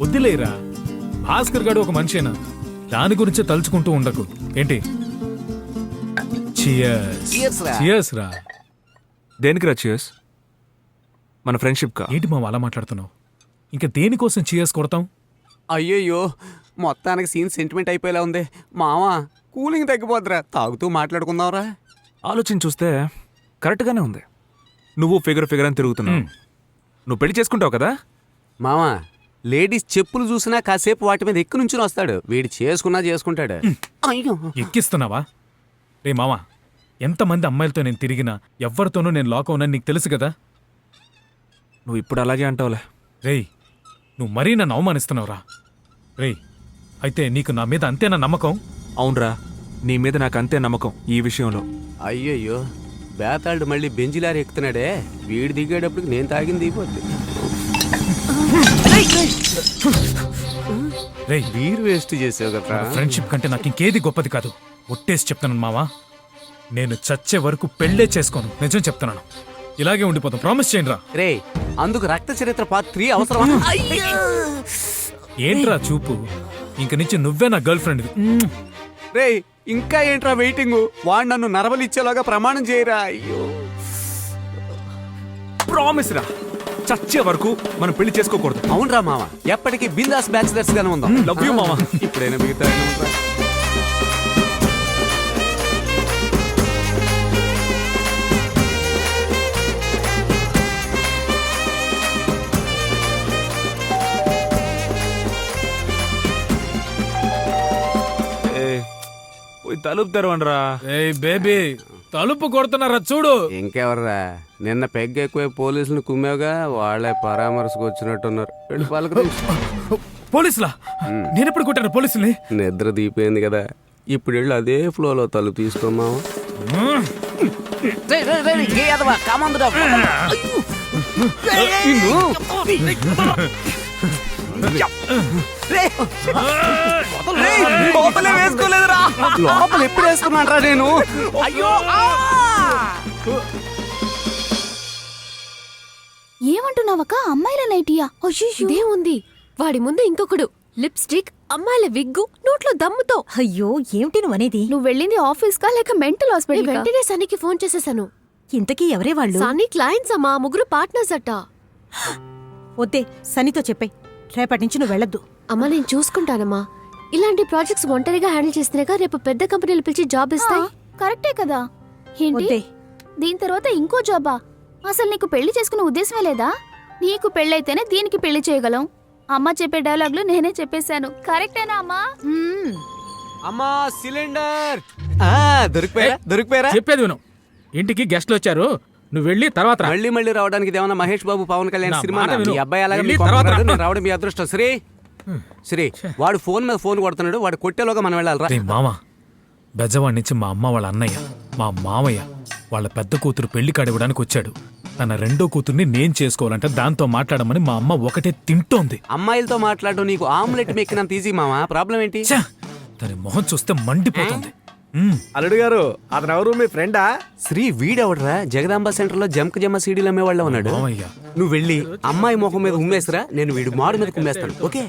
వద్దులేరా, భాస్కర్ గారు ఒక మనిషేనా, దాని గురించి తలుచుకుంటూ ఉండకు. ఏంటి? చియర్స్ రా. దేనికి రా చియర్స్? మన ఫ్రెండ్షిప్ కా? ఏంటి మావ అలా మాట్లాడుతున్నావు? ఇంకా దేనికోసం చియర్స్ కొడతాం? అయ్యయ్యో, మొత్తానికి సీన్ సెంటిమెంట్ అయిపోయేలా ఉంది. మావా కూలింగ్ తగ్గిపోద్దురా, తాగుతూ మాట్లాడుకుందాంరా. ఆలోచన చూస్తే కరెక్ట్గానే ఉంది. నువ్వు ఫిగర్ అని తిరుగుతున్నావు. నువ్వు పెళ్లి చేసుకుంటావు కదా? మావా లేడీస్ చెప్పులు చూసినా కాసేపు వాటి మీద ఎక్కి నుంచి వస్తాడు. వీడు చేసుకుంటాడు. అయ్యో, ఎక్కిస్తున్నావా? రే మావా, ఎంతమంది అమ్మాయిలతో నేను తిరిగినా ఎవరితోనూ నేను లాక్ అవునని నీకు తెలుసు కదా. నువ్వు ఇప్పుడు అలాగే అంటావులే. రేయ్, నువ్వు మరీ నన్ను అవమానిస్తున్నావురా. రేయ్, అయితే నీకు నా మీద అంతేనా నమ్మకం? అవునరా, నీ మీద నాకు అంతే నమ్మకం ఈ విషయంలో. అయ్యయ్యో, బేతాళుడు మళ్ళీ బెంజిలారి ఎక్కుతున్నాడే. వీడు దిగేటప్పటికి నేను తాగింది దిగిపోద్ది. రేయ్, వీరు వేస్ట్ చేసావు కదా. ఫ్రెండ్షిప్ కంటే నాకు ఇంకేది గొప్పది కాదు. ఒట్టేసి చెప్తున్నాను మావా, నేను చచ్చే వరకు పెళ్ళే చేసుకోను. నిజం చెప్తున్నాను. ఇలాగే ఉండిపోతాం. ప్రామిస్ చేయండి రా. రే, అందుకు రక్త చరిత్ర పార్ట్ 3 అవసరం. ఏంట్రా చూపు? ఇంక నుంచి నువ్వే నా గర్ల్ ఫ్రెండ్. రే, ఇంకా ఏంట్రా వెయిటింగ్? వాడు నన్ను నరవలిచ్చేలాగా ప్రమాణం చేయరా. అయ్యో, ప్రామిస్ రా, చచ్చే వరకు మనం పెళ్లి చేసుకోకూడదు. అవునరా మామ, ఎప్పటికీ బిందాస్ బ్యాచిలర్స్ గానే ఉందాం. లవ్ యూ మామ. ఇప్పుడైనా మిగతా తలుపు తెరవండిరా. ఏయ్ బేబీ, తలుపు కొడుతున్నారా చూడు. ఇంకెవర్రా, నిన్న పెగ్ ఎక్కువ పోలీసులు కుమ్మేగా, వాళ్ళే పరామర్శకు వచ్చినట్టున్నారు. వెళ్ళి పలకరించు. పోలీసులా? నేనెప్పుడు కొట్టాను పోలీసుల్ని? నిద్ర దీపోయింది కదా, ఇప్పుడు వెళ్ళి అదే ఫ్లోలో తలుపు తీసుకోమావా. లోపల ఎప్పుడు వేసుకున్నాడ్రా నేను? అయ్యో, ఏమంటున్నావక్క? అమ్మాయిల నైటియా? ఇదేముంది, వాడి ముందు ఇంకొకడు లిప్స్టిక్, అమ్మాయిల విగ్గు, నోట్లో దమ్ముతో. అయ్యో, ఏమిటి నువ్వు అనేది? నువ్వు వెళ్ళింది ఆఫీస్ కా లేక మెంటల్ హాస్పిటల్? వెంటనే సనీకి ఫోన్ చేసేసాను. ఇంతకీ ఎవరే వాళ్ళు? సనీ క్లయింట్స్ అమ్మా, ముగ్గురు పార్ట్నర్స్ అట్ట. వద్దే, సనీతో చెప్పే, రేపటి నుంచి నువ్వు వెళ్ళొద్దు. అమ్మా నేను చూసుకుంటానమ్మా. ఇలాంటి ప్రాజెక్ట్స్ ఒంటరిగా హ్యాండిల్ చేస్తేనేగా రేపు పెద్ద కంపెనీలు పిలిచి జాబ్ ఇస్తాయి. కరెక్టే కదా. ఏంటి దీని తర్వాత ఇంకో జాబా? అసలు నీకు పెళ్లి చేసుకునే ఉద్దేశమే లేదా? నీకు పెళ్ళైతేనే దీనికి పెళ్లి చేయగలం. అమ్మ చెప్పే డైలాగులు నేనే చెప్పేశాను. కరెక్టేనా అమ్మా? అమ్మా సిలిండర్ దొరికిపోయారా? చెప్పేది విను. ఇంటికి గెస్ట్లు వచ్చారు, నువ్వు వెళ్ళి తర్వాత రా. మళ్ళీ రావడానికి ఇదేమన్నా మహేష్ బాబు పవన్ కళ్యాణ్ నా సినిమా? మాట విను. మీ అబ్బాయి అలాగే వెళ్ళి మీకు తర్వాత పంపుతున్నాడు, రా. నేను రావడం మీ అదృష్టం. శ్రీ వాడు ఫోన్ మీద ఫోన్ కొడుతున్నాడు, వాడు కొట్టేలోగా మనం వెళ్ళాలి. రే మామ, బెజవాడి నుంచి మా అమ్మ వాళ్ళ అన్నయ్య, మా మామయ్య వాళ్ళ పెద్ద కూతురు పెళ్లి కాడివ్వడానికి వచ్చాడు. తన రెండో కూతుర్ని నేను చేసుకోవాలంటే దాంతో మాట్లాడమని మా అమ్మ ఒకటే తింటోంది. అమ్మాయిలతో మాట్లాడడం నీకు ఆమ్లెట్ మెక్కినంత ఈజీ మామా. ప్రాబ్లం ఏంటి? ఛ! దాని మొహం చూస్తే మండిపోతుంది. అల్లుడు గారు, అతను ఎవరు? మీ ఫ్రెండా? శ్రీ వీడెవడరా? జగదాంబ సెంటర్ లో జమ్మ సీడీలు అమ్మేవాళ్ళ ఉన్నాడు. మామయ్య, నువ్వు వెళ్ళి అమ్మాయి మొహం మీద ఉమ్మేసిరా, నేను వీడు మాడు మీద కుమ్మేస్తాను. ఓకే?